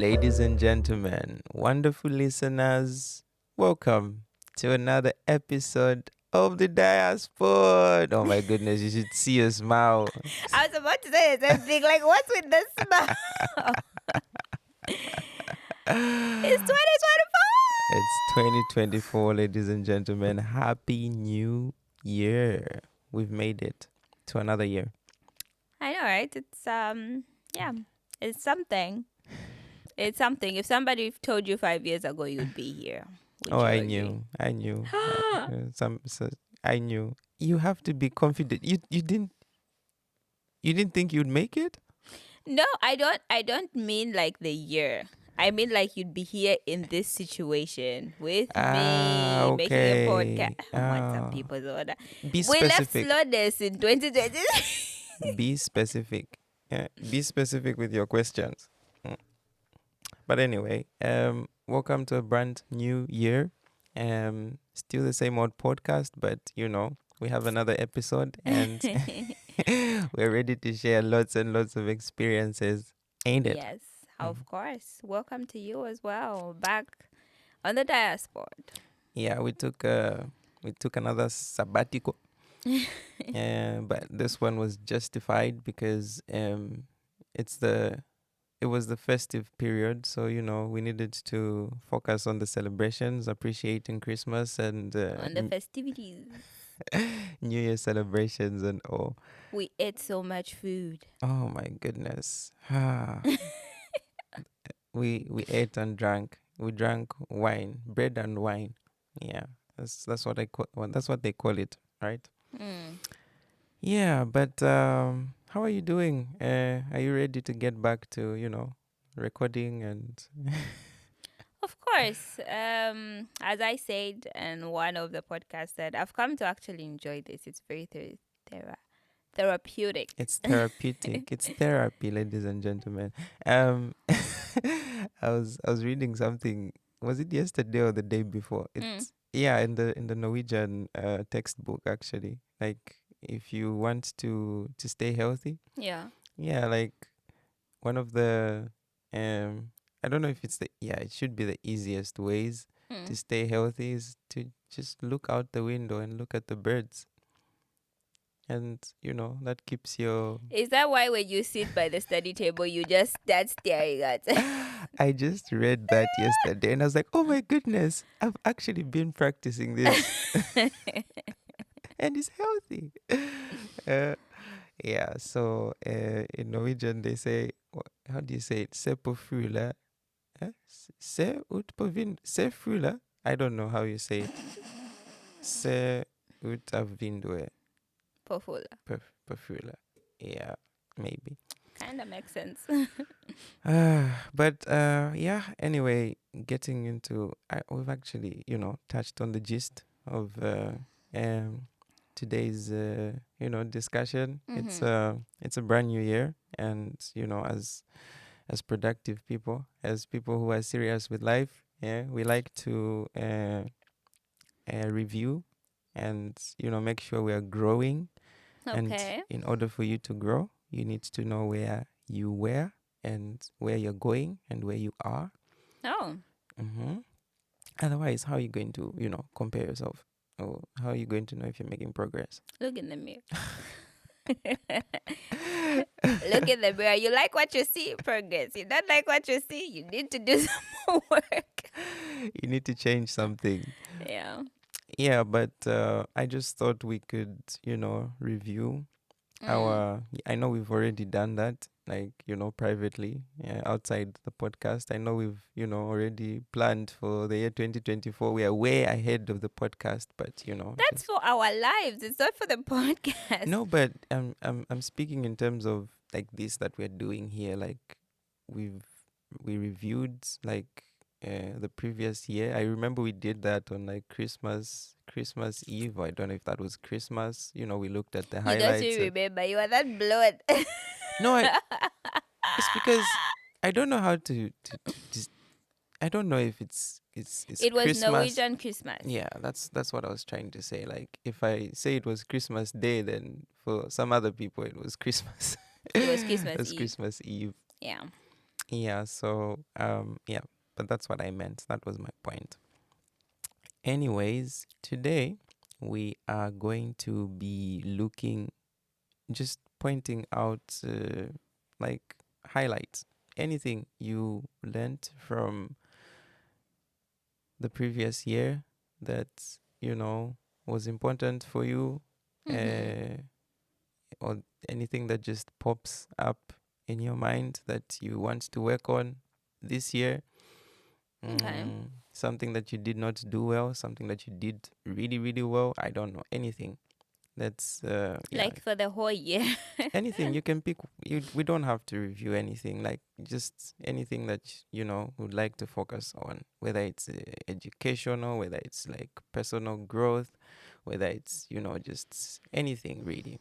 Ladies and gentlemen, wonderful listeners, welcome to another episode of the Diaspod. Oh my goodness, you should see a smile. I was about to say the same thing. Like, what's with the smile? It's 2024. It's 2024, ladies and gentlemen. Happy New Year. We've made it to another year. I know, right? Yeah, it's something. It's something. If somebody told you 5 years ago you'd be here, would Oh, you I agree? knew. I knew. I knew. You have to be confident. You didn't think you'd make it? No, I don't. I don't mean like the year. I mean like you'd be here in this situation with me making a Okay. podcast. I want some people's order. Be We left specific. slowness in 2020. Be specific. Yeah, be specific with your questions. Mm. But anyway, welcome to a brand new year. Still the same old podcast, but we have another episode and we're ready to share lots and lots of experiences, ain't it? Yes, of course. Welcome to you as well. Back on the Diaspod. Yeah, we took another sabbatical. But this one was justified because it was the festive period, so we needed to focus on the celebrations, appreciating Christmas and On the festivities. New Year celebrations and all. We ate so much food. Oh my goodness. We ate and drank. We drank wine, bread and wine. Yeah, that's what that's what they call it, right? Mm. Yeah, but how are you doing? Are you ready to get back to, recording and Of course, as I said in one of the podcasts, that I've come to actually enjoy this. It's very therapeutic. it's therapeutic. It's therapy, ladies and gentlemen. Um I was reading something. Was it yesterday or the day before? It's yeah, in the Norwegian textbook actually. Like if you want to stay healthy, Yeah. yeah, like one of the I don't know if it's it should be the easiest ways to Mm. stay healthy is to just look out the window and look at the birds. And that keeps your Is that why when you sit by the study table, you just start staring at? I just read that yesterday and I was like, oh my goodness, I've actually been practicing this and it's healthy. uh, yeah, so in Norwegian they say, how do you say it? Se på fugler. Se ut på se fugler. I don't know how you say it. Se ut av vinduet Pofula. på fugler. Yeah, maybe. Kind of makes sense. But yeah, anyway, getting into, we've actually, touched on the gist of today's, discussion. It's a brand new year, and as productive people, as people who are serious with life, yeah, we like to review and make sure we are growing. And Okay. in order for you to grow, you need to know where you were and where you're going and where you are. Oh. Mm-hmm. Otherwise, how are you going to, compare yourself? Or how are you going to know if you're making progress? Look in the mirror. Look in the mirror. You like what you see, progress. You don't like what you see, you need to do some more work. You need to change something. Yeah. Yeah, but I just thought we could, review I know we've already done that, like, privately, outside the podcast. I know we've, already planned for the year 2024. We are way ahead of the podcast, but, That's for our lives. It's not for the podcast. no, but I'm speaking in terms of like this that we're doing here. Like we reviewed like the previous year. I remember we did that on like Christmas Eve. I don't know if that was Christmas. We looked at the You highlights. don't even remember. You are that blood. No, it's because I don't know how to just. I don't know if it's It was Christmas. Norwegian Christmas. Yeah, that's what I was trying to say. Like if I say it was Christmas Day, then for some other people it was Christmas. It was Christmas It's Eve. Christmas Eve. Yeah. Yeah, so yeah, but that's what I meant. That was my point. Anyways, today we are going to be looking, just pointing out like highlights, anything you learned from the previous year that was important for you, Mm-hmm. uh, or anything that just pops up in your mind that you want to work on this year. Okay. Something that you did not do well, something that you did really, really well. I don't know, anything. That's yeah, Like for the whole year. anything you can pick. We don't have to review anything. Like just anything that would like to focus on, whether it's educational, whether it's like personal growth, whether it's just anything really.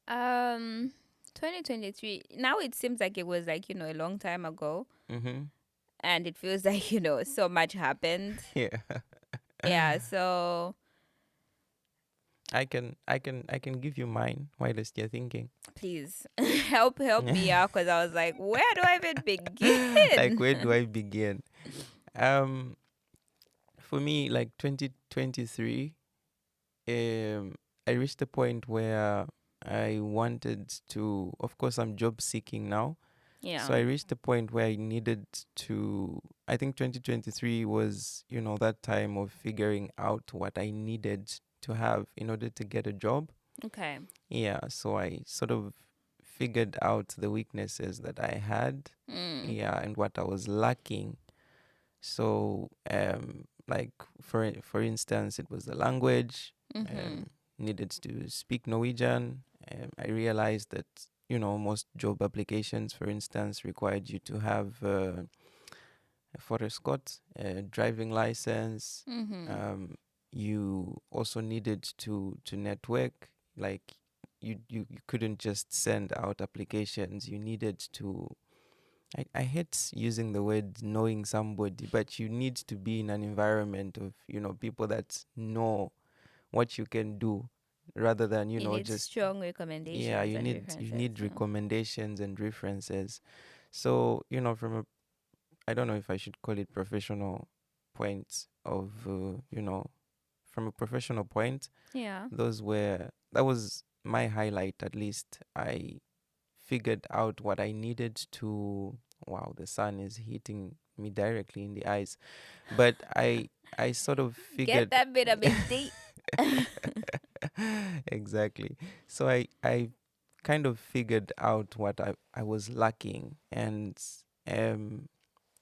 um 2023. Now it seems like it was like, a long time ago. Mm-hmm. And it feels like, so much happened. Yeah. Yeah, so I can give you mine while you're thinking. please help me out because I was like, where do I even Like, begin? where do I begin? Um, for me, like 2023, I reached a point where I wanted to. Of course, I'm job seeking now, Yeah. so I reached a point where I needed to. I think 2023 was, that time of figuring out what I needed to have in order to get a job. Okay. Yeah, so I sort of figured out the weaknesses that I had, Mm. yeah, and what I was lacking. So, like for instance, it was the language. Mm-hmm. Um, Needed to speak Norwegian. I realized that most job applications, for instance, required you to have a Scott, a driving license. Mm-hmm. You also needed to network. Like you couldn't just send out applications. You needed to. I hate using the word knowing somebody, but you need to be in an environment of people that know what you can do, rather than You need just, strong yeah, recommendations you and need you references. need So. recommendations and references. So from a, I don't know if I should call it professional point of from a professional point, Yeah. that was my highlight. At least I figured out what I needed to. Wow, the sun is hitting me directly in the eyes, but I sort of Get figured. that bit a bit deep. Exactly. So I kind of figured out what I was lacking, and um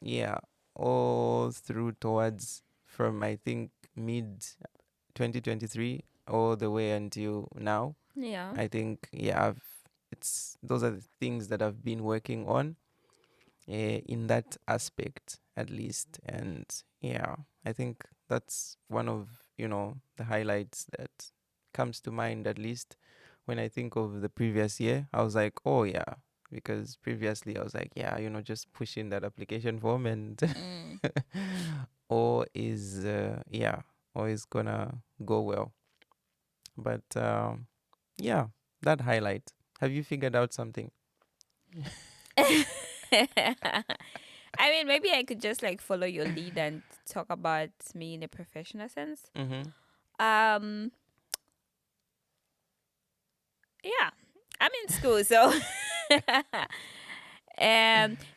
yeah, all through towards, from I think mid 2023 all the way until now. Yeah. I think, yeah, it's those are the things that I've been working on, in that aspect at least. And yeah, I think that's one of the highlights that comes to mind, at least when I think of the previous year. I was like, oh yeah, because previously I was like, yeah, just push in that application form and Mm. or is yeah, or is gonna go well. But yeah, that highlight. Have you figured out something? I mean, maybe I could just like follow your lead and talk about me in a professional sense. Mm-hmm. Um, yeah, I'm in school, so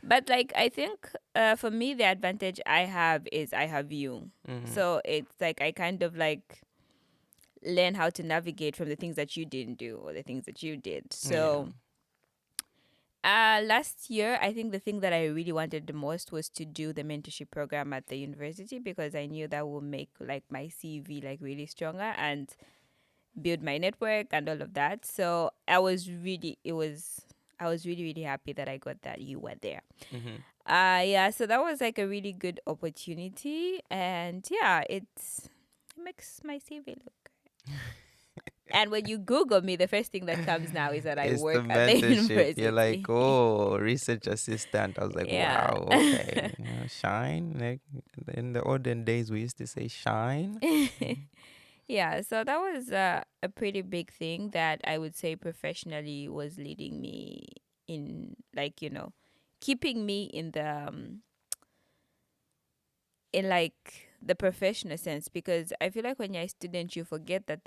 but like I think for me the advantage I have is I have you, Mm-hmm. so it's like I kind of like learn how to navigate from the things that you didn't do or the things that you did. Yeah. So last year, I think the thing that I really wanted the most was to do the mentorship program at the university because I knew that would make like my CV like really stronger and build my network and all of that. So I was really really happy that I got that you were there. Mm-hmm. Yeah, so that was like a really good opportunity, and yeah, it makes my CV look good. And when you Google me, the first thing that comes now is that I It's the work at the mentorship. You're like, university. oh, research assistant. I was like, Yeah. wow, okay. Shine. Like in the olden days, we used to say shine. Yeah, so that was a pretty big thing that I would say professionally was leading me in, like, keeping me in like the professional sense, because I feel like when you're a student, you forget that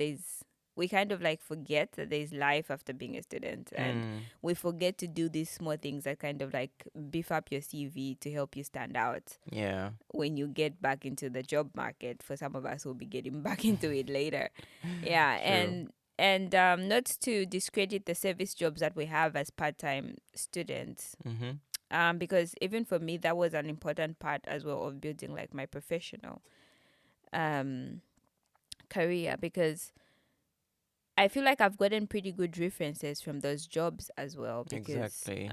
we kind of like forget that there's life after being a student, and we forget to do these small things that kind of like beef up your CV to help you stand out. Yeah. When you get back into the job market, for some of us who'll be getting back into it later. Yeah. True. And not to discredit the service jobs that we have as part-time students, because even for me that was an important part as well of building like my professional career, because I feel like I've gotten pretty good references from those jobs as well, because Exactly.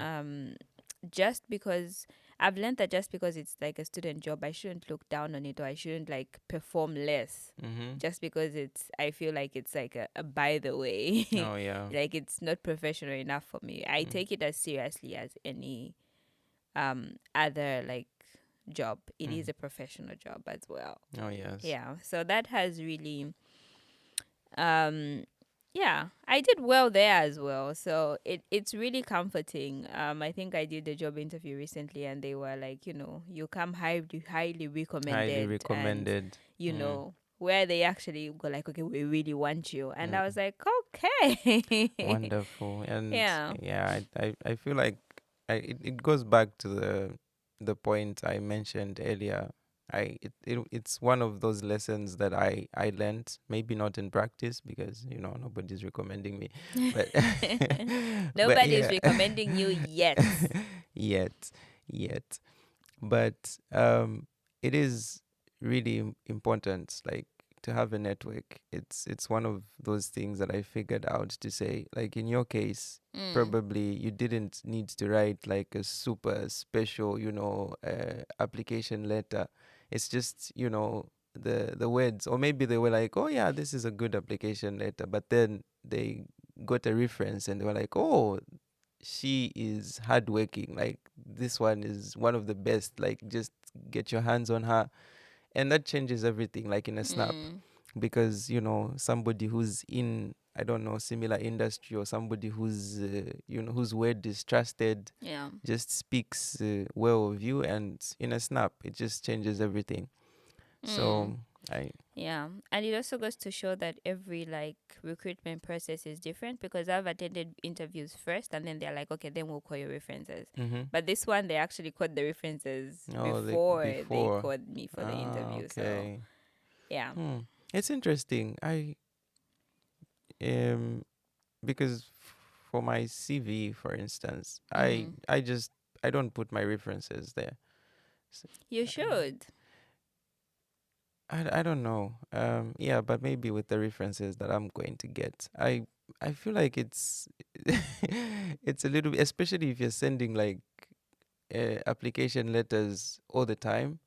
just because I've learned that just because it's like a student job, I shouldn't look down on it, or I shouldn't like perform less just because I feel like it's like a by the way. Oh yeah. Like it's not professional enough for me. I take it as seriously as any other like job. It is a professional job as well. Oh yes. Yeah. So that has really um yeah, I did well there as well. So it's really comforting. I think I did a job interview recently, and they were like, you come highly Highly recommended, and recommended. where they actually go like, okay, we really want you, and Mm. I was like, okay. Wonderful. And Yeah. yeah, I feel like it goes back to the point I mentioned earlier. It's one of those lessons that I learned, maybe not in practice because nobody's recommending me, but but Nobody's yeah. recommending you yet. yet yet but it is really important, like, to have a network. It's one of those things that I figured out to say, like, in your case, probably you didn't need to write like a super special application letter. It's just the words, or maybe they were like, oh yeah, this is a good application letter, but then they got a reference and they were like, oh, she is hardworking. Like, this one is one of the best. Like, just get your hands on her, and that changes everything. Like in a snap, because somebody who's in, I don't know, similar industry, or somebody who's whose word is trusted, Yeah. just speaks well of you, and in a snap, it just changes everything. So I Yeah, and it also goes to show that every like recruitment process is different, because I've attended interviews first and then they're like, okay, then we'll call your references. But this one, they actually called the references oh, like before they before. called me for the interview. So Okay. yeah. It's interesting. Um because for my CV, for instance, I don't put my references there. S- You should. I don't know. Yeah, but maybe with the references that I'm going to get, I feel like it's it's a little bit, especially if you're sending like application letters all the time.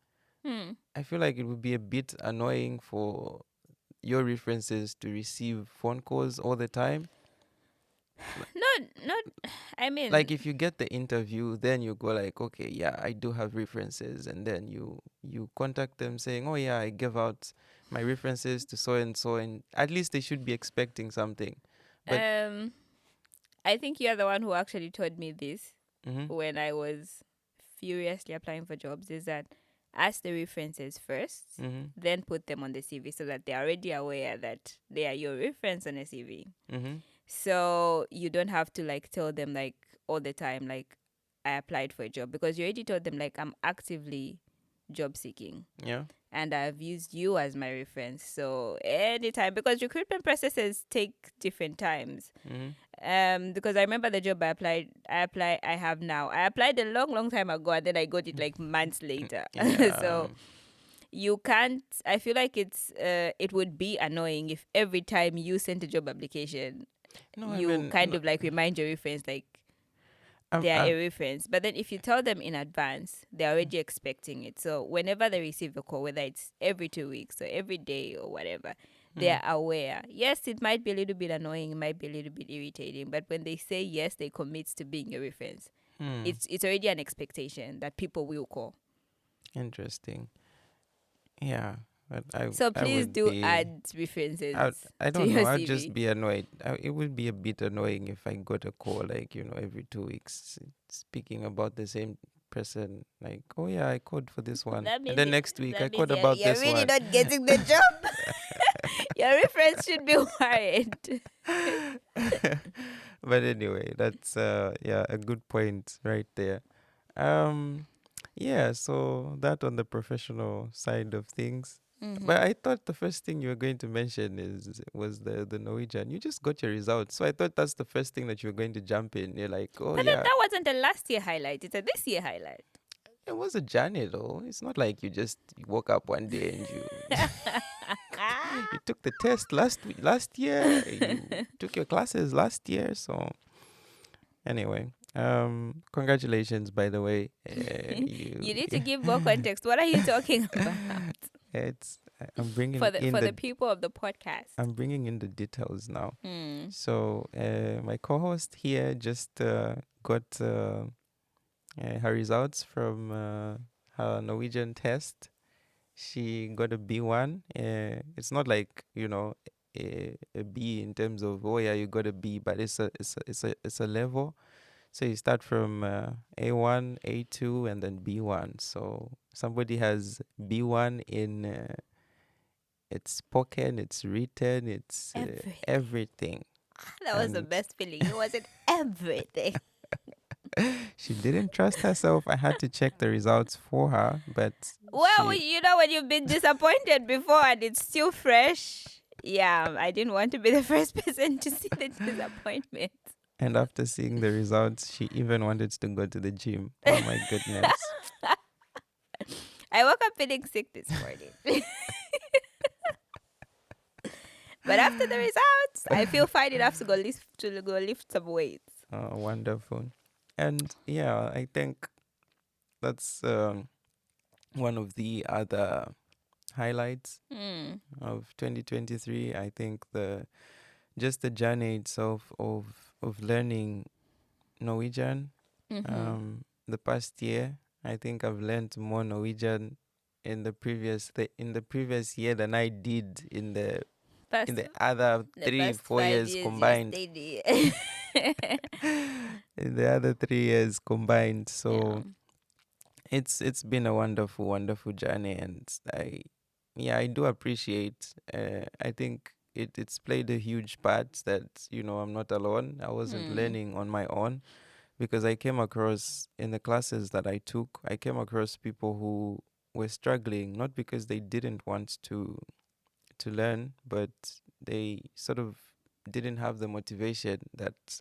I feel like it would be a bit annoying for your references to receive phone calls all the time. Not. I Like, mean, if you get the interview, then you go like, okay, yeah, I do have references, and then you contact them saying, oh yeah, I gave out my references to so and so, and at least they should be expecting something. But um, I think you're the one who actually told me this mm-hmm, when I was furiously applying for jobs, is that ask the references first, mm-hmm, then put them on the CV so that they're already aware that they are your reference on a CV. mm-hmm, So you don't have to like tell them like all the time, like, I applied for a job, because you already told them like, I'm actively job seeking yeah, and I've used you as my reference. So anytime, because recruitment processes take different times. mm-hmm, Because I remember the job I have now. I applied a long time ago, and then I got it like months later. yeah. So you can't. I feel like it would be annoying if every time you sent a job application, No, I you mean, kind no, of like remind your reference like I'm, they are I'm, a reference. But then if you tell them in advance, they're already expecting it. So whenever they receive a call, whether it's every 2 weeks or every day or whatever, they're aware. Yes, it might be a little bit annoying, it might be a little bit irritating, but when they say yes, they commit to being a reference. It's already an expectation that people will call. interesting. Yeah. But So I please would do be. add I references I to don't your know. I'd just CV. be annoyed. It would be a bit annoying if I got a call like every 2 weeks speaking about the same person. Like, oh yeah, I called for this one, That and means then next week I that means called about you're this really one. not getting the job. Your reference should be wired. But anyway, that's yeah, a good point right there. Um, yeah, so that on the professional side of things. But Mm-hmm. I thought the first thing you were going to mention was the Norwegian. You just got your results, so I thought that's the first thing that you were going to jump in. You're like, oh But then yeah, that wasn't a last year highlight; it's a this year highlight. it was a journey though. It's not like you just woke up one day and you took the test last year. You took your classes last year, so anyway, congratulations, by the way. You need to give more context. What are you talking about? I'm bringing For the in for the the people of the podcast. I'm bringing in the details now. Hmm. So my co-host here just got her results from her Norwegian test. She got a B1. It's not like a B in terms of, oh yeah, you got a B, but it's a level. So you start from A1, A2, and then B1. So somebody has B1 in it's spoken, it's written, it's Everything. everything. That was the And best feeling. It wasn't everything. she didn't trust herself. I had to check the results for her, but Well, she. you know when you've been disappointed before and it's still fresh. Yeah, I didn't want to be the first person to see the disappointment. And after seeing the results, she even wanted to go to the gym. Oh my goodness. I woke up feeling sick this morning. But after the results, I feel fine enough to go lift some weights. Oh, wonderful. And yeah, I think that's one of the other highlights Hmm. of 2023. I think just the journey itself of learning Norwegian. Mm-hmm. The past year, I think I've learned more Norwegian in the previous year than I did in Past the other the three, past 4 years 5 years you combined. stayed In the other 3 years combined. yeah. So it's been a wonderful, wonderful journey, and I do appreciate. I think it's played a huge part that I'm not alone. I wasn't Hmm. learning on my own because I came across in the classes that I took. I came across people who were struggling, not because they didn't want to learn, but they sort of didn't have the motivation that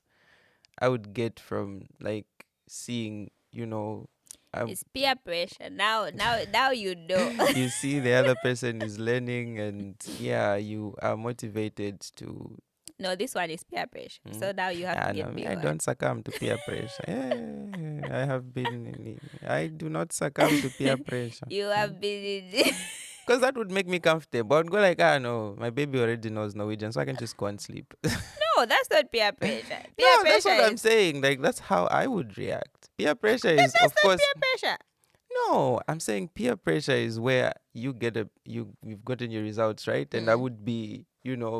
I would get from like seeing, I It's peer pressure. Now you know. you see the other person is learning, and yeah, you are motivated to. No, this one is peer pressure. Mm, So now you have to no, get me, I B1. don't succumb to peer pressure. I do not succumb to peer pressure. You have been in Because that would make me comfortable. I'd go like, no, my baby already knows Norwegian, so I can just go and sleep. No, that's not peer pressure. Peer No, that's pressure what I'm is saying. Like, that's how I would react. Peer pressure but is, that's of not course, peer pressure. no. I'm saying peer pressure is where you've gotten your results right, and I Mm. would be,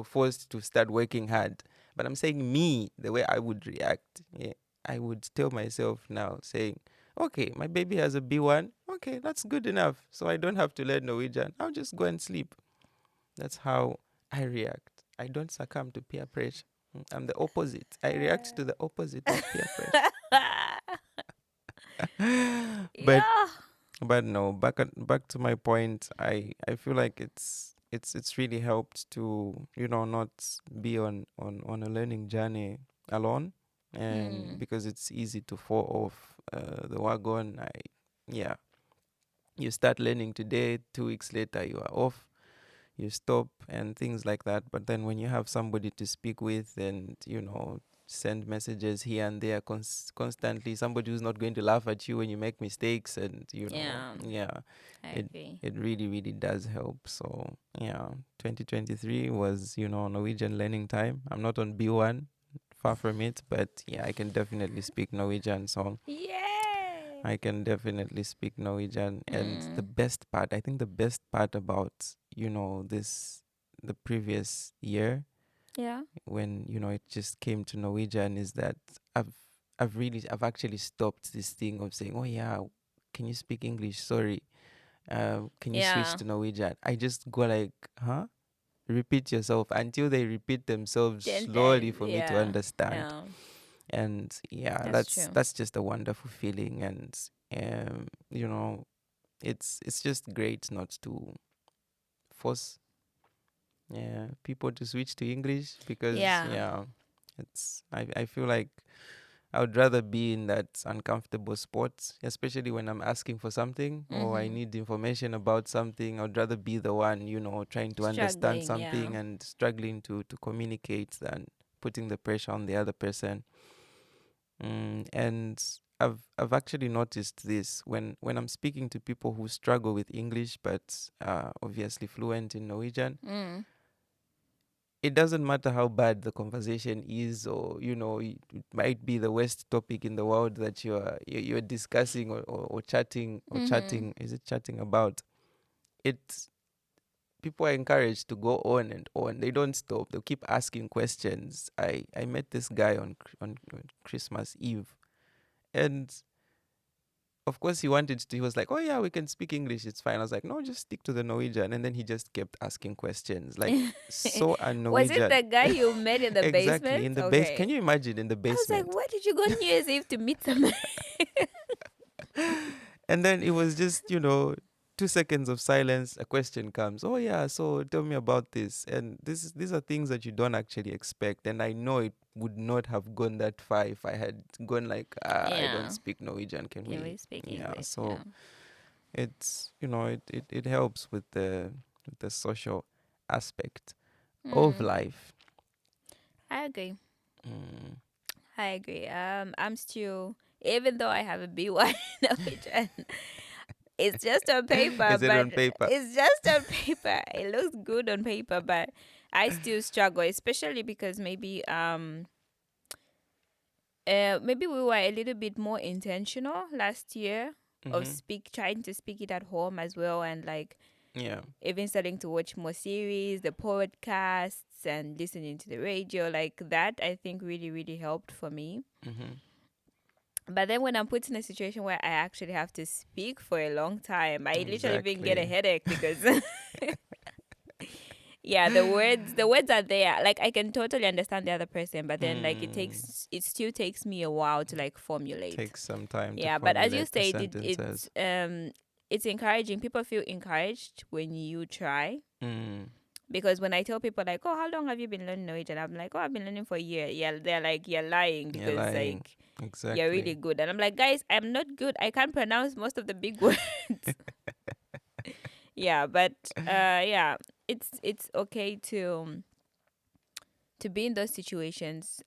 forced to start working hard. But I'm saying me, the way I would react. Yeah, I would tell myself now, saying, okay, my baby has a B1. Okay, that's good enough. So I don't have to learn Norwegian. I'll just go and sleep. That's how I react. I don't succumb to peer pressure. I'm the opposite. I react to the opposite of peer pressure. but Yeah. but no, back to my point. I feel like it's really helped to not be on a learning journey alone, and Mm. because it's easy to fall off the wagon. Yeah, you start learning today, 2 weeks later you are off, you stop and things like that. But then when you have somebody to speak with and send messages here and there constantly, somebody who's not going to laugh at you when you make mistakes, and Yeah. yeah, I it agree. it really really does help. So yeah, 2023 was Norwegian learning time. I'm not on B1, far from it, but yeah, I can definitely speak Norwegian. So Yay. I can definitely speak Norwegian. And the Mm. best part, I think the best part about, the previous year Yeah. when it just came to Norwegian is that I've I've actually stopped this thing of saying, oh yeah, can you speak English? Sorry, can you switch Yeah. to Norwegian? I just go like, huh? Repeat yourself until they repeat themselves Ten slowly times. for me to Yeah. understand. Yeah. And yeah, That's true. that's just a wonderful feeling. And it's just great not to force people to switch to English, because Yeah. it's I feel like I would rather be in that uncomfortable spot, especially when I'm asking for something or I Mm-hmm. need information about something. I'd rather be the one, trying to understand Struggling. Yeah. something and struggling to communicate than putting the pressure on the other person. And I've actually noticed this when I'm speaking to people who struggle with English but obviously fluent in Norwegian. Mm. It doesn't matter how bad the conversation is, or it might be the worst topic in the world that you're discussing, or chatting, Mm-hmm. is it chatting about it. People are encouraged to go on and on. They don't stop. They'll keep asking questions. I met this guy on Christmas Eve, and of course he was like, oh yeah, we can speak English, it's fine. I was like, no, just stick to the Norwegian. And then he just kept asking questions, like, so Was it un-Norwegian. the guy you met in the Exactly, basement? in the base. Can Okay. you imagine, in the I was like, basement? where did you go New Year's Eve to meet someone? And then it was just 2 seconds of silence, a question comes. Oh yeah, so tell me about this. And these are things that you don't actually expect. And I know it would not have gone that far if I had gone like, I don't Yeah. speak Norwegian, can Can we? we speak Yeah, English? so Yeah. it's it helps with the social aspect of Mm. life. I agree. Mm. I agree. I'm still, even though I have a B1 Norwegian, it's just on paper, Is it but on paper? it's just on paper. It looks good on paper, but I still struggle, especially because maybe we were a little bit more intentional last year of Mm-hmm. trying to speak it at home as well, and like Yeah. even starting to watch more series, the podcasts, and listening to the radio. Like that, I think really, really helped for me. Mm-hmm. But then when I'm put in a situation where I actually have to speak for a long time, I literally even get a Exactly. headache because yeah, the words are there. Like I can totally understand the other person, but then like Mm. it still takes me a while to like formulate. Takes some time to Yeah, but as you formulate the said, sentences. it's encouraging. People feel encouraged when you try. Mm. Because when I tell people like, "Oh, how long have you been learning Norwegian?" I'm like, "Oh, I've been learning for a year." Yeah, they're like, "You're lying You're because lying. like you're really Exactly. good." And I'm like, "Guys, I'm not good. I can't pronounce most of the big words." Yeah, but yeah, it's okay to be in those situations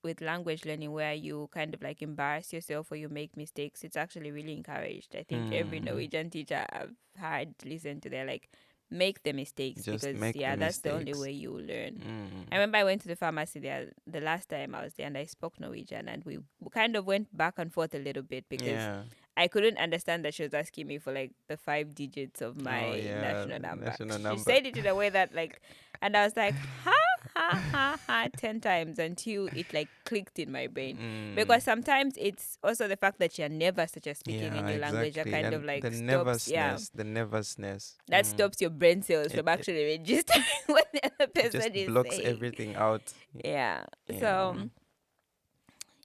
with language learning where you kind of like embarrass yourself or you make mistakes. It's actually really encouraged. I think every Mm. Norwegian teacher I've had listen to, they're like, make the mistakes Just because make the yeah, that's the only mistakes. way you learn. I Mm. remember I went to the pharmacy there the last time I was there, and I spoke Norwegian, and we kind of went back and forth a little bit because Yeah. I couldn't understand that she was asking me for like the 5 digits of Oh my yeah. national number. National She number. said it in a way that like, and I was like, ha ha ha ha 10 times until it like clicked in my brain. Mm. Because sometimes it's also the fact that you're never such a speaking a Yeah, new language that exactly. kind of And like stops, yeah, the nervousness. that stops your brain cells It, from it actually registering what the other it just person is blocks saying. everything out. Yeah. Yeah. So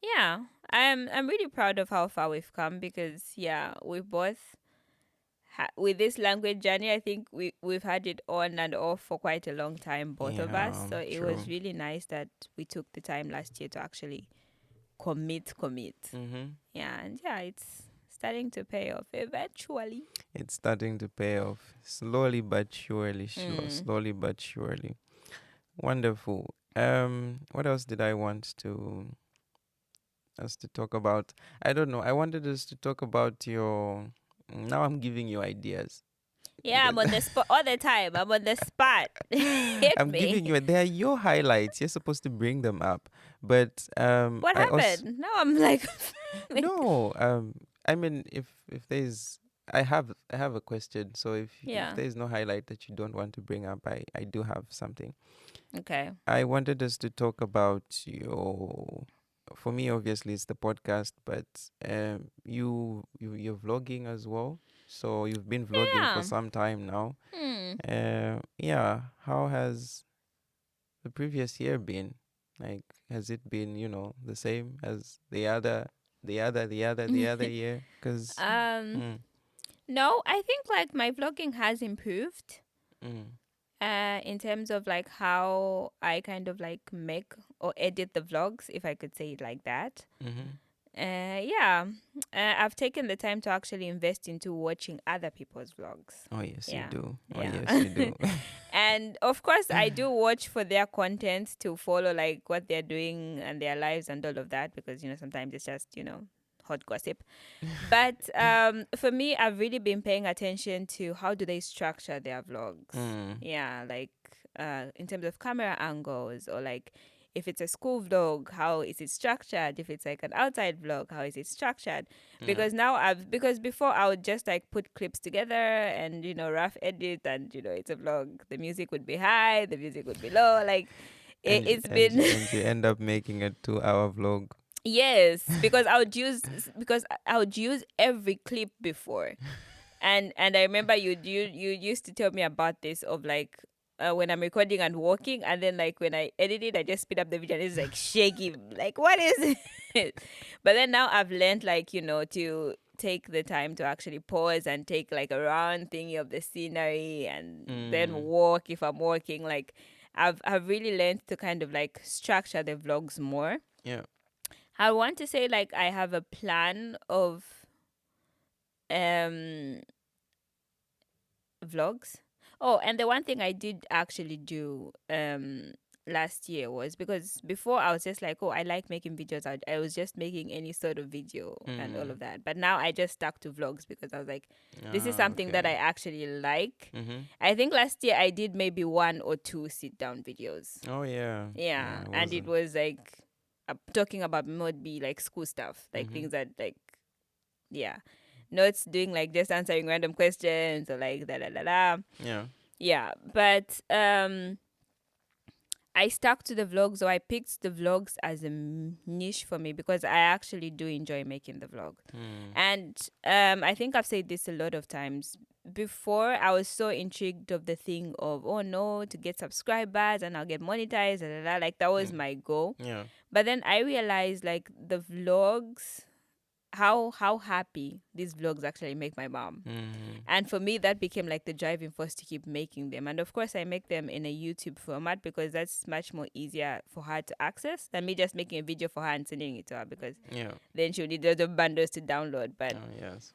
yeah, I'm really proud of how far we've come because yeah, we both with this language journey, I think we've had it on and off for quite a long time, both of us. Yeah, So it true. was really nice that we took the time last year to actually commit. Mm-hmm. Yeah, and yeah, it's starting to pay off eventually. It's starting to pay off slowly but surely, Mm. slowly but surely. Wonderful. What else did I want to us to talk about? I don't know. I wanted us to talk about your. Now I'm giving you ideas Yeah, I'm because on the spot all the time. I'm on the spot. Hit I'm me. giving you. They are your highlights. You're supposed to bring them up, but What I also happened? Now I'm like, no. I mean, if there's I have a question. So if Yeah. there is no highlight that you don't want to bring up, I do have something. Okay. I wanted us to talk about your. For me, obviously, it's the podcast, but you're vlogging as well. So you've been vlogging for Yeah. some time now. Hmm. Yeah. How has the previous year been? Like, has it been, the same as the other year? Because, um. mm, No, I think like my vlogging has improved. mm, In terms of like how I kind of like make or edit the vlogs, if I could say it like that. mm-hmm. Yeah, I've taken the time to actually invest into watching other people's vlogs. Oh, yes, you Yeah, do. Oh, yeah. yes, you do. And of course, I do watch for their content to follow like what they're doing and their lives and all of that because sometimes it's just hot gossip. But for me, I've really been paying attention to how do they structure their vlogs. Mm, Yeah, like in terms of camera angles or like if it's a school vlog, how is it structured? If it's like an outside vlog, how is it structured? yeah. Because now because before I would just like put clips together and rough edit and it's a vlog. The music would be high, the music would be low. Like And it's and been and you end up making a 2-hour vlog. yes, because I would use every clip before. And I remember you used to tell me about this of like when I'm recording and walking, and then like when I edit it, I just speed up the video and it's like shaky. Like what is it? But then now I've learned like to take the time to actually pause and take like a round thingy of the scenery and then Mm, walk if I'm walking. Like I've really learned to kind of like structure the vlogs more. yeah. I want to say like I have a plan of um vlogs. Oh, and the one thing I did actually do last year was because before I was just like, oh, I like making videos. I was just making any sort of video and all Mm, of that. But now I just stuck to vlogs because I was like, this is ah, something that I okay. actually like. Mm-hmm. I think last year I did maybe one or two sit down videos. Oh, yeah. Yeah, Yeah, it and it wasn't. was like talking about maybe like school stuff, like Mm-hmm. things that like yeah, not doing like just answering random questions or like da da da da. Yeah. Yeah, but I stuck to the vlogs, or I picked the vlogs as a niche for me because I actually do enjoy making the vlog. Mm, And I think I've said this a lot of times. Before, I was so intrigued of the thing of, oh no, to get subscribers and I'll get monetized, da, da, da. Like that was mm, my goal. yeah. But then I realized like the vlogs, how happy these vlogs actually make my mom. Mm, And for me, that became like the driving force to keep making them. And of course, I make them in a YouTube format because that's much more easier for her to access than me just making a video for her and sending it to her because yeah. then she'll need the bundles to download. But Oh, yes.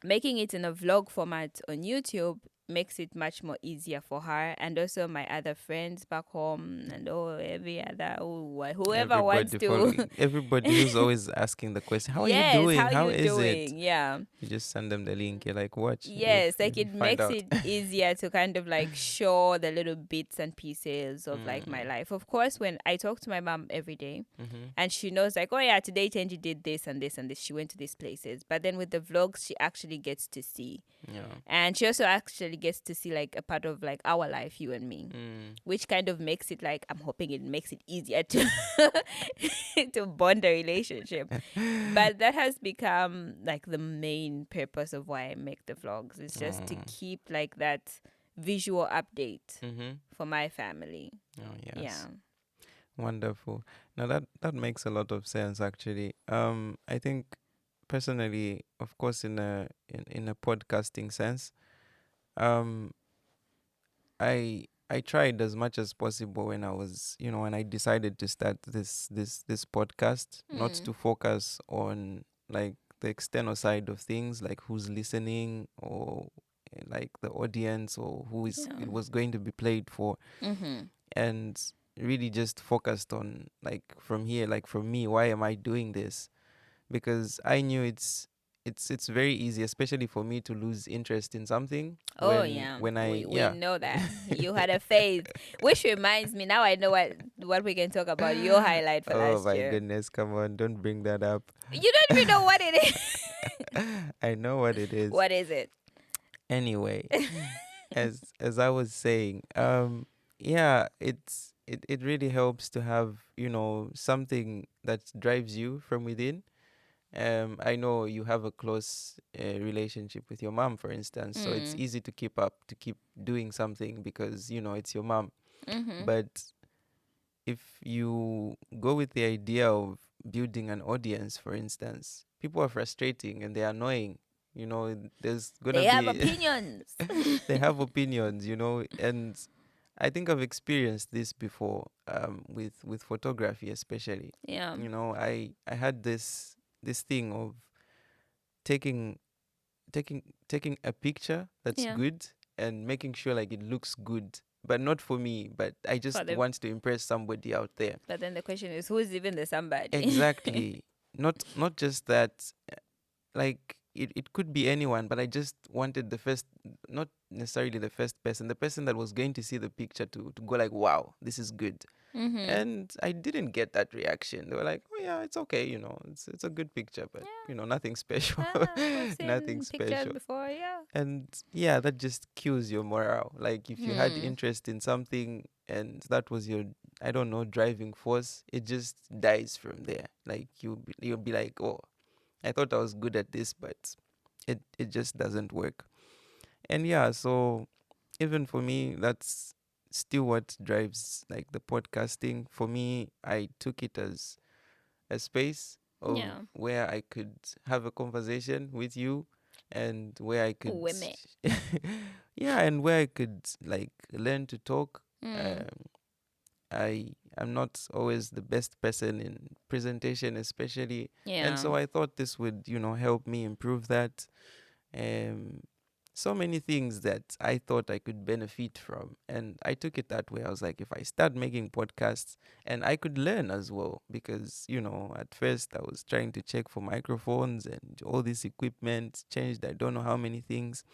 making it in a vlog format on YouTube makes it much more easier for her and also my other friends back home and every other whoever wants Everybody to. following. Everybody who's always asking the question, how are you Yes, doing? how How you is it? doing? Yeah. You just send them the link. You're like, watch. Yes, like You it find makes out. it easier to kind of like show the little bits and pieces of like my Mm, life. Of course, when I talk to my mom every day mm-hmm. and she knows like, oh yeah, today Tenji did this and this and this. She went to these places. But then with the vlogs, she actually gets to see. Yeah. And she also actually gets to see like a part of like our life, you and me. Mm, Which kind of makes it like I'm hoping it makes it easier to to bond the relationship. But that has become like the main purpose of why I make the vlogs. It's just to oh. keep like that visual update Mm-hmm. for my family. Oh, Yeah. yes. Wonderful. Now that makes a lot of sense actually. I think personally, of course, in a podcasting sense, um, I tried as much as possible when I was, when I decided to start this podcast, not Hmm. to focus on like the external side of things, like who's listening or like the audience or who is Yeah. it was going to be played for, Mm-hmm. and really just focused on like from here, like from me, why am I doing this? Because I knew it's very easy, especially for me, to lose interest in something Oh when yeah, when I we yeah. know that you had a phase, which reminds me now I know what we can talk about your highlight for Oh last my year. goodness, come on, don't bring that up. You don't even know what it is. I know what it is. What is it? Anyway, as I was saying, yeah, it really helps to have, something that drives you from within. I know you have a close relationship with your mom, for instance, so it's Mm. easy to keep up, to keep doing something because, it's your mom. Mm-hmm. But if you go with the idea of building an audience, for instance, people are frustrating and they're annoying. There's gonna They have be opinions. they have opinions, and I think I've experienced this before, with photography especially. Yeah. I had this thing of taking taking a picture that's Yeah. good and making sure like it looks good, but not for me, but I For just the want to impress somebody out there. But then the question is, who's even the somebody? Exactly. Not just that, like it could be anyone, but I just wanted the first, not necessarily the first person, the person that was going to see the picture to go like, wow, this is good. Mm-hmm. And I didn't get that reaction. They were like, oh yeah, it's okay, it's a good picture, but Yeah. nothing special. We've Nothing seen pictures special. before, yeah. And yeah, that just kills your morale. Like if you had Hmm. interest in something and that was your, I don't know, driving force, it just dies from there. Like you'll be like, oh, I thought I was good at this, but it just doesn't work. And yeah, so even for me, that's still what drives like the podcasting. For me, I took it as a space of Yeah. where I could have a conversation with you and where I could Women. yeah, and where I could like learn to talk. Mm. Um, I'm not always the best person in presentation, especially, and Yeah. so I thought this would, help me improve that. Um, so many things that I thought I could benefit from, and I took it that way. I was like, if I start making podcasts, and I could learn as well, because at first I was trying to check for microphones and all this equipment, changed I don't know how many things.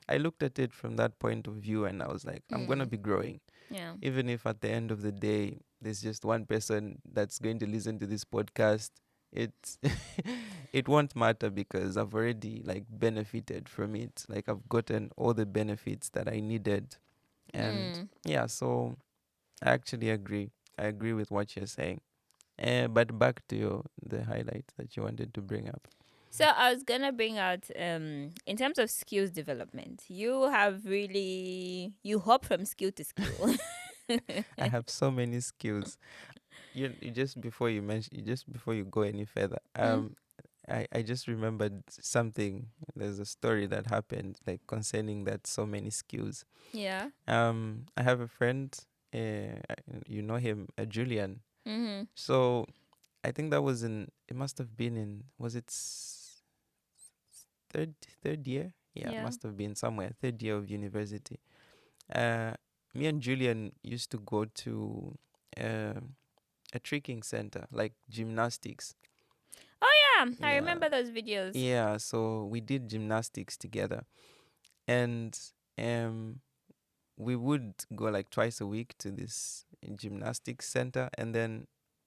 I looked at it from that point of view, and I was like, I'm gonna Mm. be growing, Yeah. even if at the end of the day there's just one person that's going to listen to this podcast. It it won't matter because I've already like benefited from it. Like I've gotten all the benefits that I needed. And Mm. yeah, so I actually agree. I agree with what you're saying. But back to the highlight that you wanted to bring up. So I was gonna bring out in terms of skills development, you hop from skill to skill. I have so many skills. You just before you mention, just before you go any further, Mm. I just remembered something. There's a story that happened like concerning that so many skills. Yeah. I have a friend, you know him, Julian. Mm-hmm. So I think that was it must have been in, was it third year? Yeah, Yeah. must have been somewhere, third year of university. Uh, Me and Julian used to go to uh, a tricking center, like gymnastics. Oh yeah, I Yeah, remember those videos. yeah. So we did gymnastics together, and um, we would go like twice a week to this gymnastics center, and then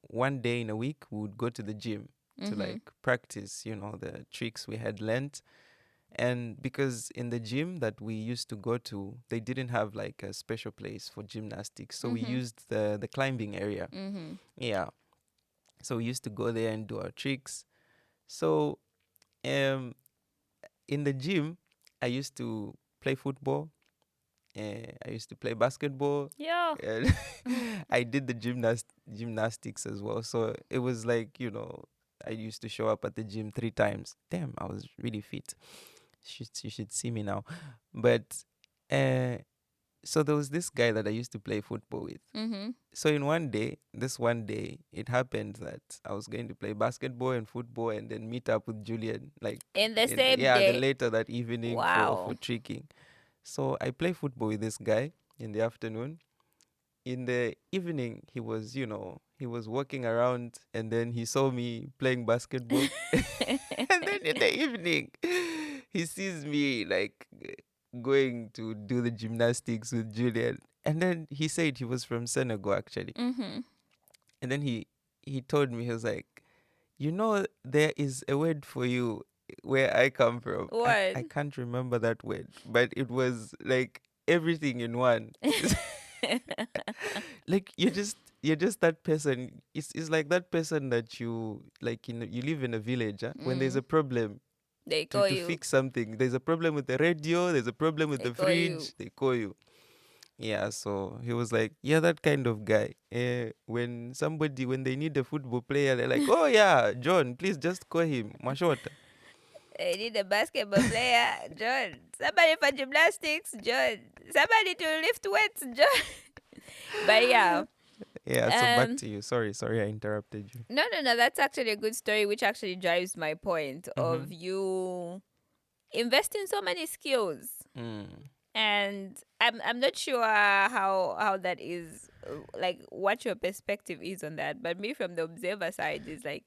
one day in a week we would go to the gym to Mm-hmm. like practice, the tricks we had learnt. And because in the gym that we used to go to, they didn't have like a special place for gymnastics, so we Mm-hmm. used the climbing area. Mm-hmm. Yeah, so we used to go there and do our tricks. So um, in the gym, I used to play football. I used to play basketball. Yeah. And I did the gymnastics as well. So it was like, I used to show up at the gym 3 times. Damn, I was really fit. You should see me now. But uh, so there was this guy that I used to play football with. Mm-hmm. So this one day, it happened that I was going to play basketball and football and then meet up with Julian, like In the same the day. later that evening for Wow. tricking. So I play football with this guy in the afternoon. In the evening, he was walking around and then he saw me playing basketball. And then in the evening, he sees me like going to do the gymnastics with Julian. And then he said he was from Senegal actually. Mm-hmm. And then he told me, he was like, there is a word for you where I come from. What? I can't remember that word, but it was like everything in one. Like you're just that person. It's like that person that you like. You live in a village. When there's a problem They to call you. fix something, there's a problem with the radio. There's a problem with They the call you. fridge. They call you. Yeah, so he was like, yeah, that kind of guy. When they need a football player, they're like, oh yeah, John, please just call him Mashota. I need a basketball player, John. Somebody for gymnastics, John. Somebody to lift weights, John. But yeah. Yeah, so back Um to you. Sorry, I interrupted you. no. That's actually a good story, which actually drives my point Mm-hmm. of you invest in so many skills. Mm. And I'm not sure how that is, like what your perspective is on that. But me, from the observer side, is like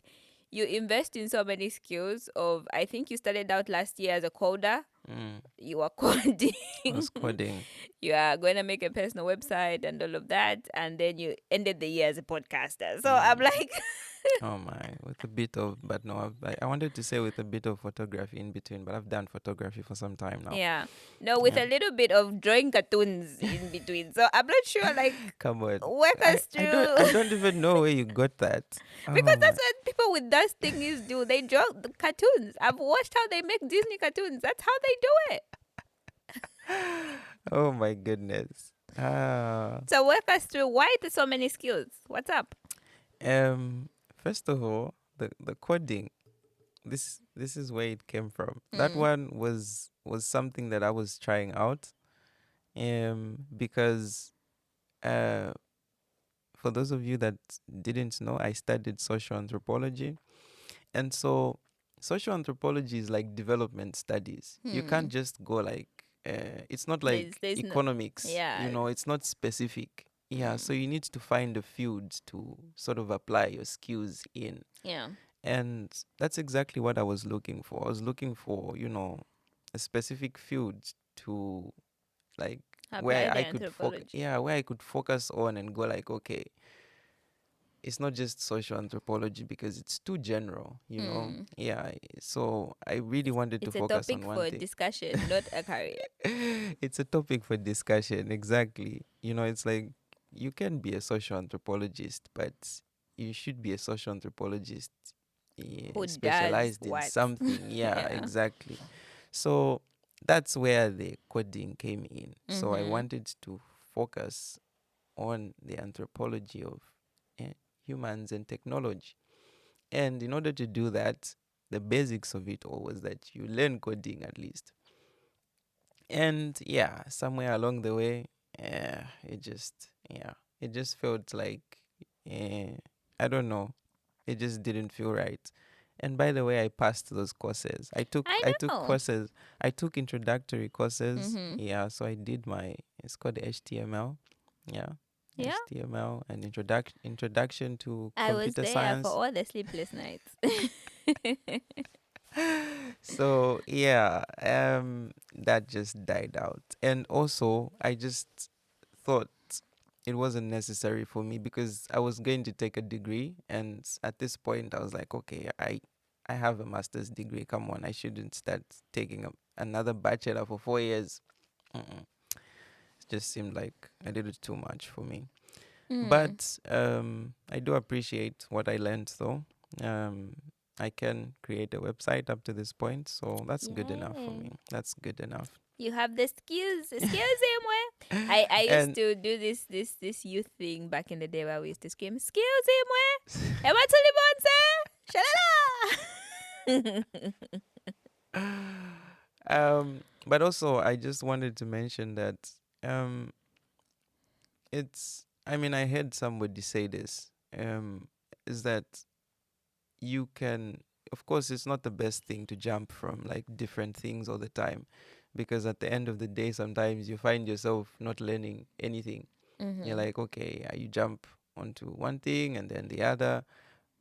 you invest in so many skills. Of I think you started out last year as a coder. Mm. You are coding. I was coding. You are going to make a personal website and all of that, and then you ended the year as a podcaster. So I'm Mm. like, Oh my, with a bit of, but no, I wanted to say with a bit of photography in between, but I've done photography for some time now. yeah, no, with Yeah, a little bit of drawing cartoons in between. So I'm not sure, like, come on. work us through. I don't even know where you got that. Because Oh my, that's what people with those things do. They draw the cartoons. I've watched how they make Disney cartoons. That's how they do it. oh my goodness. So walk us through why there's so many skills. What's up? Um, First of all, the coding. This is where it came from. That Mm. one was something that I was trying out. Because uh, for those of you that didn't know, I studied social anthropology. And so social anthropology is like development studies. You Hmm. can't just go like, it's not like There's no, economics, yeah, it's not specific. Yeah, so mm, you need to find a field to sort of apply your skills in. yeah. And that's exactly what I was looking for. I was looking for, a specific field to like Apply where the I could anthropology. where I could focus on and go like, okay, it's not just social anthropology because it's too general. Hmm. Yeah, so I really wanted to It's a focus topic on one for thing. discussion, not a career. It's a topic for discussion, exactly. It's like you can be a social anthropologist, but you should be a social anthropologist, Who does specialized in what? something. Yeah, Yeah. exactly. So that's where the coding came in. So I Mm-hmm. wanted to focus on the anthropology of eh, humans and technology. And in order to do that, the basics of it all was that you learn coding at least. And yeah, somewhere along the way, it just felt like, eh, I don't know, it just didn't feel right. And by the way, I passed those courses. I I took know. courses. I took introductory courses. Mm-hmm. Yeah, so I did it's called HTML. Yeah, Yeah. HTML and introduction to I was computer there for science. all the sleepless nights. So yeah, that just died out. And also, I just thought it wasn't necessary for me because I was going to take a degree, and at this point, I was like, okay, I have a master's degree. Come on, I shouldn't start taking another bachelor for 4 years. Mm-mm. It just seemed like a little too much for me. Mm. But I do appreciate what I learned, though. Um, I can create a website up to this point, so that's good enough for Yeah. me. That's good enough. You have the skills. Skills him where? I used And to do this youth thing back in the day where we used to scream, skills him where? Emma Tulibonse! Shalala! but also, I just wanted to mention that um, I mean, I heard somebody say this. Is that you can, of course, it's not the best thing to jump from like different things all the time, because at the end of the day, sometimes you find yourself not learning anything. You're Mm-hmm. like, okay, you jump onto one thing and then the other,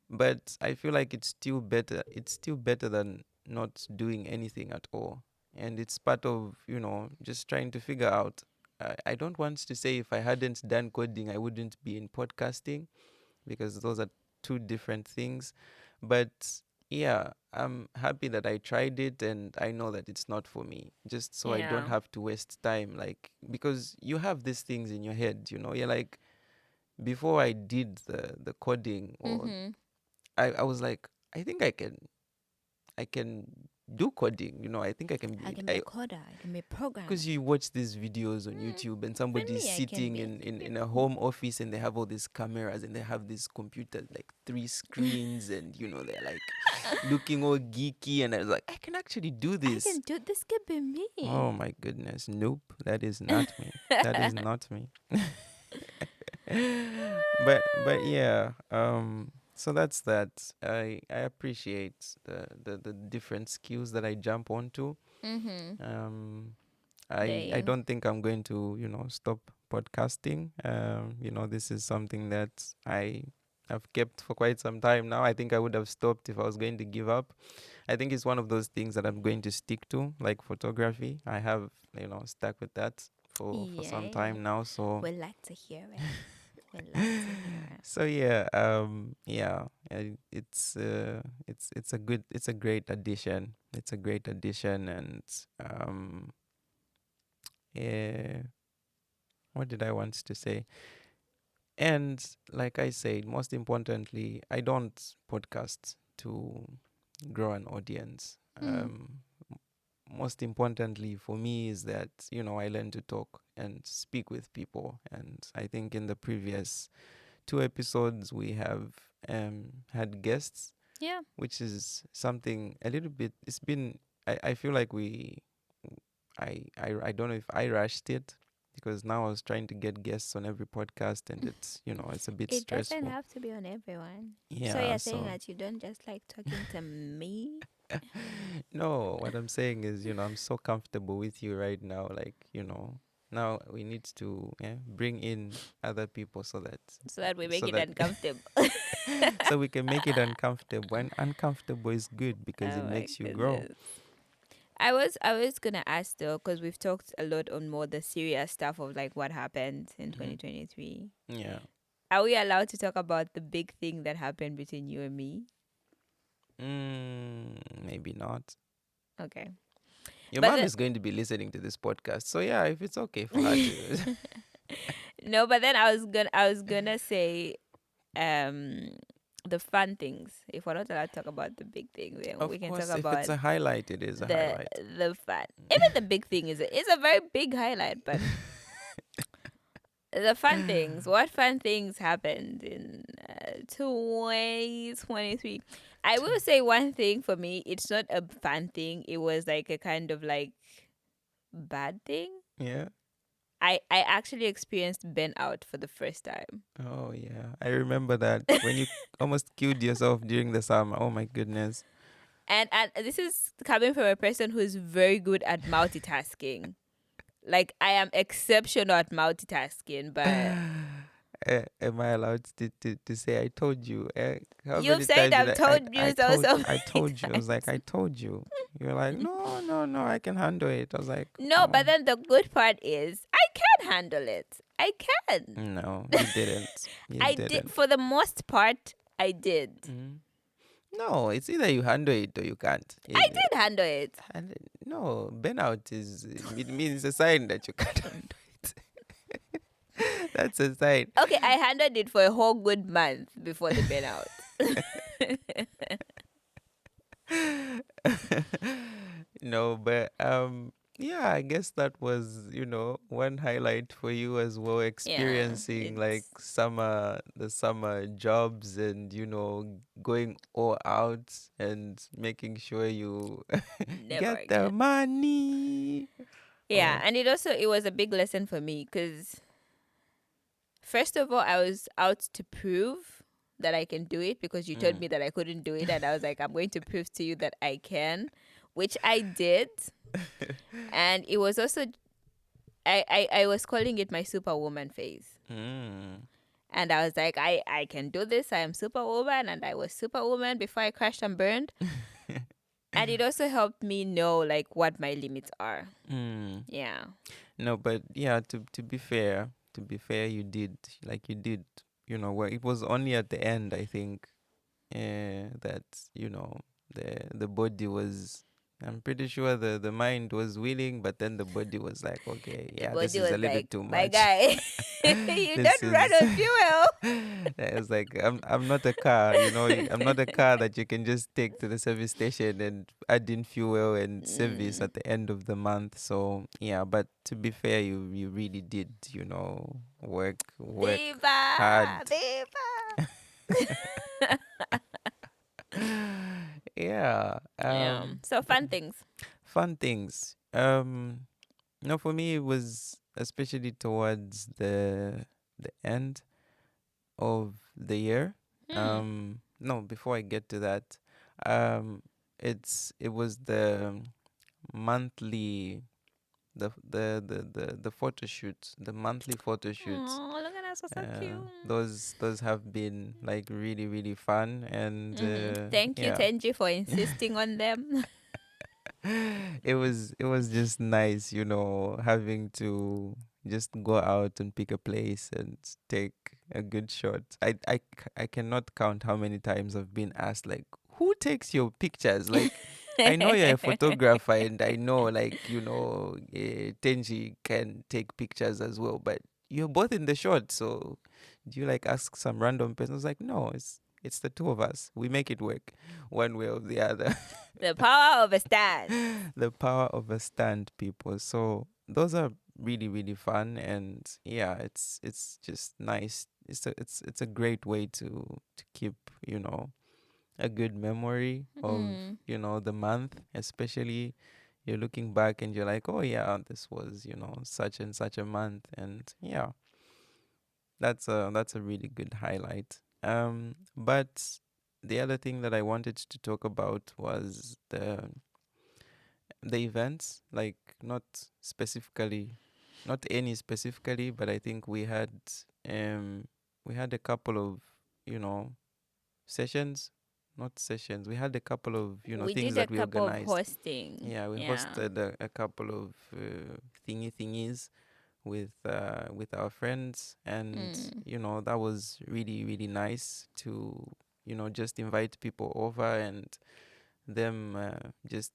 but I feel like it's still better. It's still better than not doing anything at all. And it's part of, just trying to figure out. I don't want to say if I hadn't done coding, I wouldn't be in podcasting, because those are two different things. But yeah, I'm happy that I tried it, and I know that it's not for me. Just so I don't Yeah. have to waste time, like, because you have these things in your head, you're like, before I did the coding, or Mhm. I was like, I think I can do coding, I think I can I be can be a coder. I can be a programmer. because you watch these videos on Mm, YouTube, and and somebody's me, I can sitting be. in a home office, and they have all these cameras, and they have this computer, like 3 screens, and they're like looking all geeky, and I was like, I can actually do I this. can do this. Could be Oh me. my goodness, nope, that is not me. That is not me. But yeah, so that's that. I appreciate the different skills that I jump onto. Mhm. um I Dang. don't think I'm going to, stop podcasting. This is something that I have kept for quite some time now. I think I would have stopped if I was going to give up. I think it's one of those things that I'm going to stick to, like photography. I have, stuck with that for some Yay. time now. So We like to hear it. We like to hear it. so yeah, it's a great addition. It's a great addition, and yeah, what did I want to say? And like I said, most importantly, I don't podcast to grow an audience. Mm. Most importantly for me is that, I learn to talk and speak with people. And I think in the previous 2 episodes, we have had guests, Yeah. which is something a little bit, it's been, I feel like I don't know if I rushed it, because now I was trying to get guests on every podcast, and it's a bit It doesn't stressful. have to be on everyone. So Yeah, you're saying so that you don't just like talking to me? no, what I'm saying is, I'm so comfortable with you right now. Like, now we need to, bring in other people, So that we make so it that uncomfortable. so we can make it uncomfortable. And uncomfortable is good because it Oh my makes you grow. goodness. I was gonna ask though, because we've talked a lot on more the serious stuff of like what happened in Hmm. 2023. Yeah. Are we allowed to talk about the big thing that happened between you and me? Maybe not. Okay, Your but mom is going to be listening to this podcast, so yeah, if it's okay for her to. no, but then I was gonna say um the fun things. If we're not allowed to talk about the big thing, then we Of can talk course, if it's about a highlight, it is a the highlight. the fun. Even the big thing is a very big highlight, but the fun things. What fun things happened in 2023? I will say one thing for me. It's not a fun thing. It was like a kind of like bad thing. Yeah. I actually experienced burnout for the first time. Oh yeah, I remember that when you almost killed yourself during the summer. Oh my goodness. And this is coming from a person who's very good at multitasking. Like I am exceptional at multitasking, but Am I allowed to say I told you? How you've many said times did I've told you so so I many told you? I was like, times. I told you. You're like, no, no, no, I can handle it. I was like, No, oh, but then the good part is I can handle it. I can. no, you didn't. You I did didn't. for the most part. I did. Mhm. No, it's either you handle it or you can't. I did handle it. No, burnout it means a sign that you can't handle it. That's a sign. Okay, I handled it for a whole good month before the burnout. No, but yeah, I guess that was, one highlight for you as well, Yeah, experiencing like it's the summer jobs, and going all out and making sure you never get the again. money. Yeah, Oh. and it was a big lesson for me because first of all, I was out to prove that I can do it because you told Mm. me that I couldn't do it, and I was like, I'm going to prove to you that I can, which I did. And it was also I was calling it my superwoman phase. Mm. And I was like, I can do this. I am superwoman, and I was superwoman before I crashed and burned. And it also helped me know like what my limits are. Mm. Yeah. No, but yeah, to be fair, you did, well, it was only at the end, I think, that, the body was. I'm pretty sure the mind was willing, but then the body was like, okay, The yeah, this body is a was little like, bit too my much. guy, you This don't run is. on fuel. It's like I'm not a car, I'm not a car that you can just take to the service station and add in fuel and service Mm. at the end of the month. So yeah, but to be fair, you really did, work hard. Viva! Viva! Yeah. Yeah. So fun things. Fun things. No, for me it was especially towards the end of the year. Hmm. No, before I get to that, um, it was the monthly the photo shoots, the monthly photo shoots. Oh, look at us, so cute. Those have been like really really fun, and Thank you, yeah. Tenji, for insisting on them. It was just nice, having to just go out and pick a place and take a good shot. I cannot count how many times I've been asked, like, who takes your pictures? Like, I know you're a photographer, and I know, like, Tenji can take pictures as well, but you're both in the shot, so do you like ask some random person? I was like, no, it's the two of us. We make it work one way or the other. The power of a stand. The power of a stand, people. So those are really really fun, and yeah, it's just nice. It's a great way to keep a good memory of Mm. the month, especially you're looking back and you're like, oh yeah, this was such and such a month, and yeah, that's a really good highlight. But the other thing that I wanted to talk about was the events, like not specifically, not any specifically, but I think we had a couple of you know sessions, not sessions. We had a couple of We things did a that we couple of organized. hosting. Yeah, we Yeah. hosted a couple of thingies with our friends, and Mm. that was really really nice to just invite people over, and them just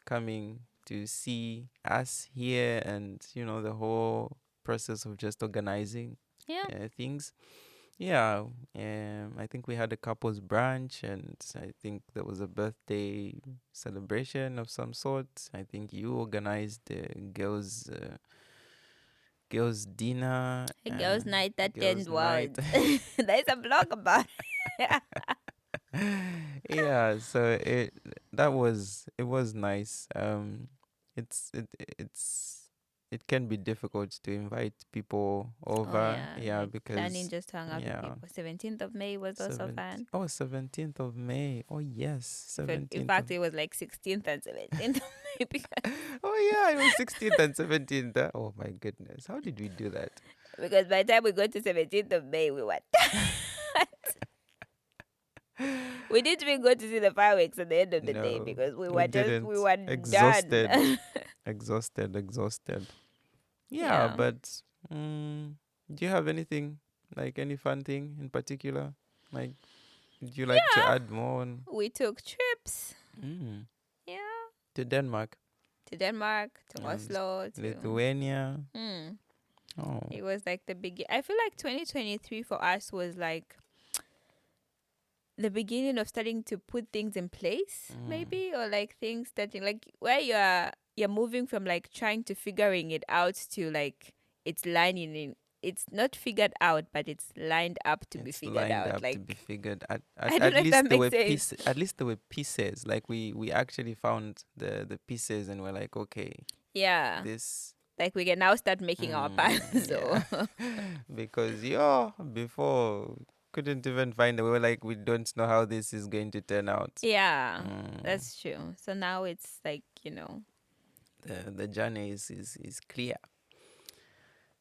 coming to see us here, and the whole process of just organizing Yeah. things. Yeah. I think we had a couple's brunch, and I think there was a birthday celebration of some sort. I think you organized the girls dinner, A girls' night that girls turned night. wild. There's a blog about it. Yeah, so it was nice. It can be difficult to invite people Oh over, yeah, yeah, like planning because just to hang out with yeah, people. 17th of May was also fun. 17th of May. Oh yes, In 17th of. fact, it was like 16th and 17th of May Oh yeah, it was 16th and 17th. Oh my goodness, how did we do that? because by the time we got to 17th of May, we were we didn't even go to see the fireworks at the end of the day No, because we we were we didn't. were Exhausted, done. exhausted. Yeah, Yeah. but do you have anything, like any fun thing in particular? Like, would you like to Yeah. add more on We took trips. mm, Yeah. to Denmark To Denmark, to and Oslo, to Lithuania? mm. Oh, It was like the big. I feel like 2023 for us was like the beginning of starting to put things in place, mm, maybe, or like things that like where you're moving from like trying to figuring it out to like it's lining in. It's not figured out, but it's lined up to be it's figured lined out. up to be Like figured. At, I at, don't at know if that least there makes were sense. pieces. At least there were pieces. Like we actually found the pieces, and we're like, okay, Yeah, this. like we can now start making our plans. Yeah. So Because before couldn't even find a way. Like, we don't know how this is going to turn out. yeah, Mm. that's true. So now it's like The journey is clear.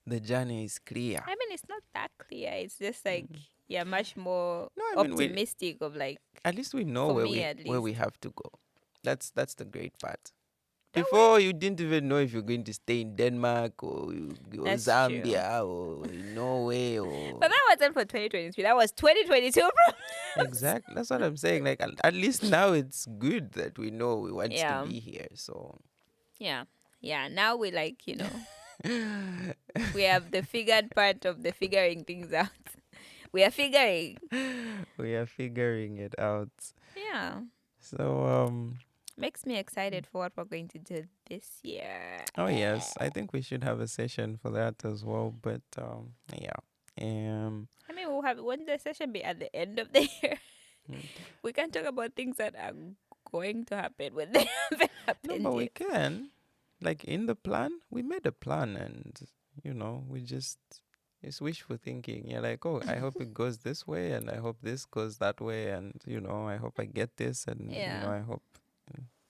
The journey is clear. I mean, it's not that clear. It's just like you're much more No, I mean, we optimistic of like at least we know for where me we at where we least. have to go. That's the great part. Before, you didn't even know if you're going to stay in Denmark or That's true. Zambia or Norway or. But that wasn't for 2023. That was 2022, bro. Exactly. That's what I'm saying. Like, at least now it's good that we know we want to Yeah. be here. So. Yeah. Yeah. Now we we have the figured part of the figuring things out. We are figuring. We are figuring it out. Yeah. So, Makes me excited for what we're going to do this year. oh yes, I think we should have a session for that as well. But yeah. I mean, won't the session be at the end of the year? Mm. We can talk about things that are going to happen when they haven't No, happened but we yet. can. Like in the plan, we made a plan, and we just it's wishful thinking. You're like, oh, I hope it goes this way, and I hope this goes that way, and I hope I get this, and Yeah. I hope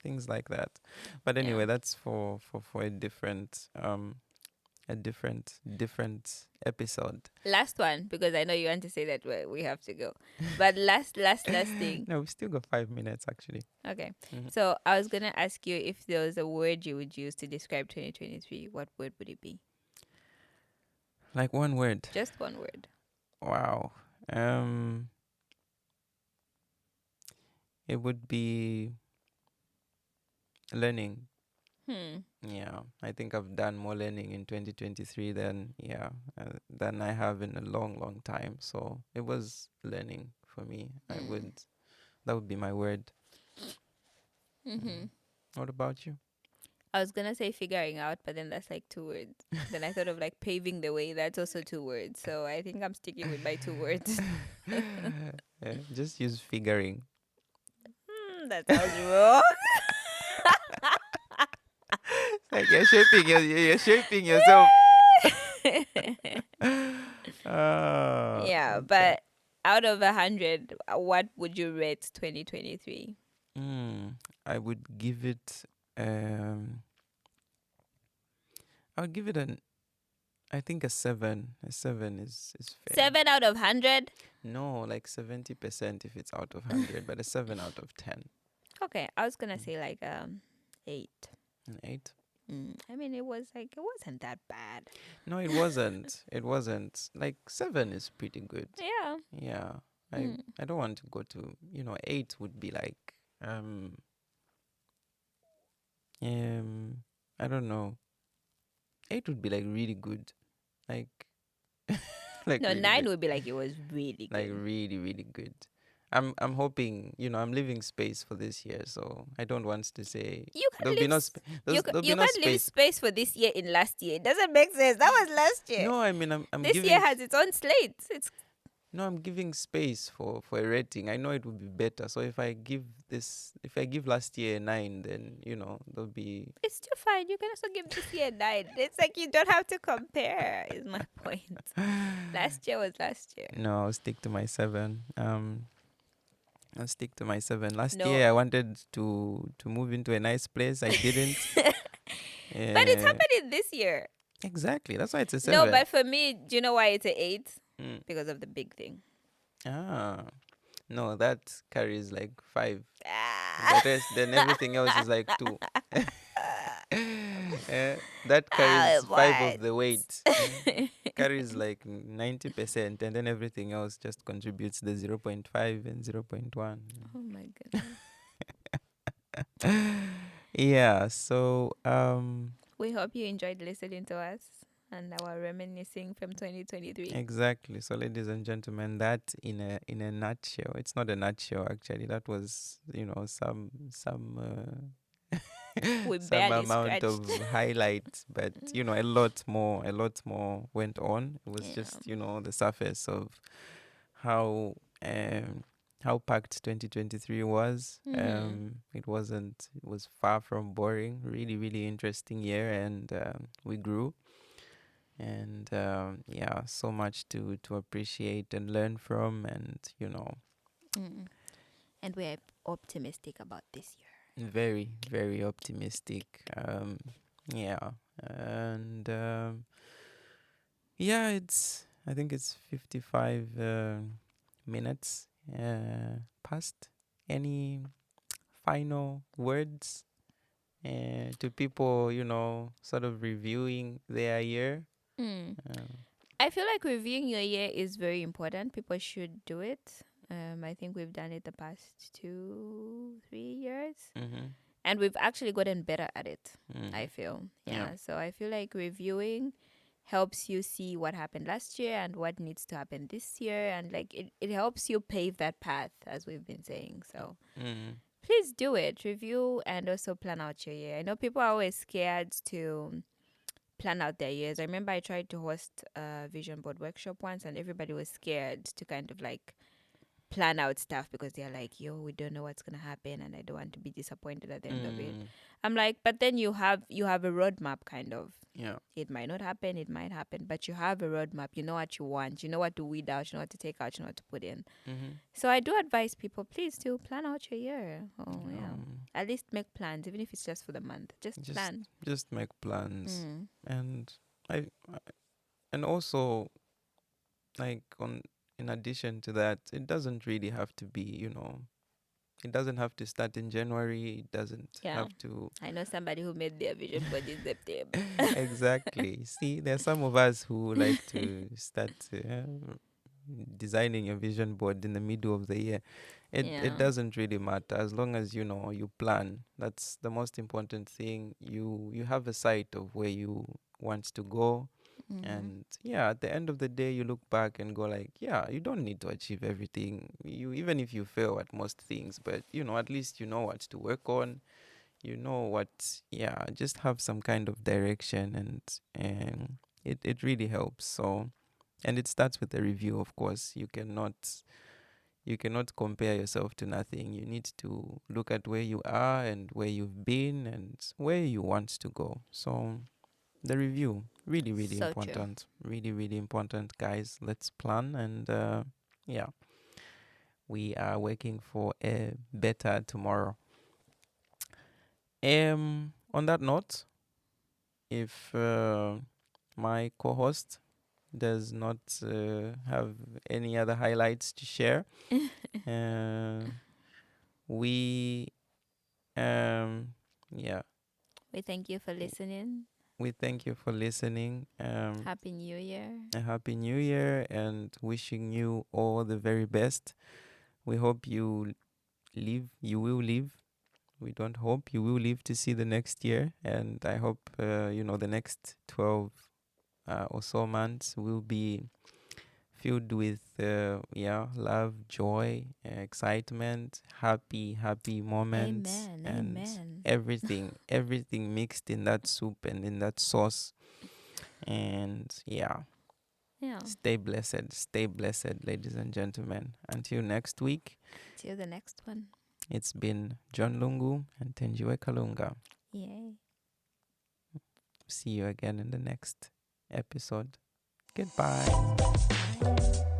things like that. But anyway, Yeah. that's for a different episode. Last one, because I know you want to say that we have to go. But last thing. No, we still got 5 minutes actually. Okay. Mhm. So I was gonna ask you if there was a word you would use to describe 2023. What word would it be? Like one word. Just one word. Wow. It would be learning. Yeah, I think I've done more learning in 2023 than I have in a long, long time. So it was learning for me. That would be my word. What about you? I was gonna say figuring out, but then that's like 2 words. Then I thought of like paving the way. That's also 2 words. So I think I'm sticking with my 2 words. Just use figuring. That sounds wrong. Like you're shaping yourself. Yeah, Okay. but out of 100, what would you rate 2023? I would give it. I would give it I think a 7. A 7 is fair. 7 out of 100? No, like 70% if it's out of 100, but a 7 out of 10. Okay, I was gonna say like 8. An 8? I mean, it wasn't that bad. No, it wasn't. It wasn't. Like 7 is pretty good. Yeah. Yeah. I don't want to go to 8 would be like I don't know. 8 would be like really good. Like like No, really 9 good. would be like it was really Like good. really, really good. I'm hoping, I'm leaving space for this year, so I don't want to say You can't there'll be leave no s- space. you There'll be you no can't leave space. space for this year in last year. It doesn't make sense. That was last year. No, I mean I'm This giving year has its own slate. I'm giving space for a rating. I know it would be better. So if I give last year a 9, then there'll be. It's still fine. You can also give this year a 9. It's like you don't have to compare, is my point. Last year was last year. No, I'll stick to my 7. I'll stick to my 7. Last No. year I wanted to move into a nice place. I didn't. But it's happening this year. Exactly. That's why it's a 7. No, but for me, do you know why it's an 8? Mm. Because of the big thing. No, that carries like 5. Ah. The rest, then everything else is like 2. That carries 5 of the weight. Carries like 90%, and then everything else just contributes the 0.5 and 0.1. Oh my goodness. Yeah, so We hope you enjoyed listening to us and our reminiscing from 2023. exactly. So ladies and gentlemen, that in a nutshell. It's not a nutshell actually. That was, some We some barely amount of scratched. highlights, but a lot more went on. It was Yeah. just the surface of how packed 2023 was. It was far from boring. Really, really interesting year, and we grew. And so much to appreciate and learn from, and And we're optimistic about this year. very, very optimistic. Yeah, and I think it's 55 minutes past. Any final words to people, sort of reviewing their year. Mm. Um, I feel like reviewing your year is very important. People should do it. I think we've done it the past 2-3 years, mm-hmm, and we've actually gotten better at it. I mm, feel, yeah. yeah. So I feel like reviewing helps you see what happened last year and what needs to happen this year, and like it helps you pave that path, as we've been saying. So Mm, please do it. Review and also plan out your year. I know people are always scared to plan out their years. I remember I tried to host a vision board workshop once, and everybody was scared to kind of like plan out stuff because they're like, yo, we don't know what's gonna happen and I don't want to be disappointed at the end of it. mm, I'm like, but then you have a roadmap kind of. yeah. It might not happen, it might happen, but you have a roadmap. You know what you want, you know what to weed out, you know what to take out, you know what to put in. Mm-hmm. So I do advise people, please do plan out your year. Oh yeah. Um, At least make plans, even if it's just for the month. Just just plan. just make plans, Mm. and I and also, like, on in addition to that, it doesn't really have to be, it doesn't have to start in January. It doesn't Yeah. have to. I know somebody who made their vision board in September. Exactly. See, there's some of us who like to start designing a vision board in the middle of the year. It Yeah. doesn't really matter as long as you plan. That's the most important thing. You have a sight of where you want to go, Mm-hmm. and yeah, at the end of the day, you look back and go like, yeah, you don't need to achieve everything. You even if you fail at most things, but at least you know what to work on. You know what, yeah, just have some kind of direction, and it really helps. So, and it starts with a review, of course. You cannot compare yourself to nothing. You need to look at where you are and where you've been and where you want to go. So the review, really, really So true. important. Really, really important, guys. Let's plan, and yeah, we are working for a better tomorrow. On that note, if my co-host does not have any other highlights to share, uh, we yeah, We thank you for listening. we thank you for listening. Happy New Year. A happy new year, and wishing you all the very best. We hope you will live. We don't hope you will live to see the next year, and I hope the next 12 or so months will be filled with love, joy, excitement, happy moments, Amen. and Amen. everything mixed in that soup and in that sauce. And yeah, Yeah. stay blessed, ladies and gentlemen. Until next week, Till the next one. it's been John Lungu and Tenjiwe Kalunga. Yay. See you again in the next episode. Goodbye. Bye.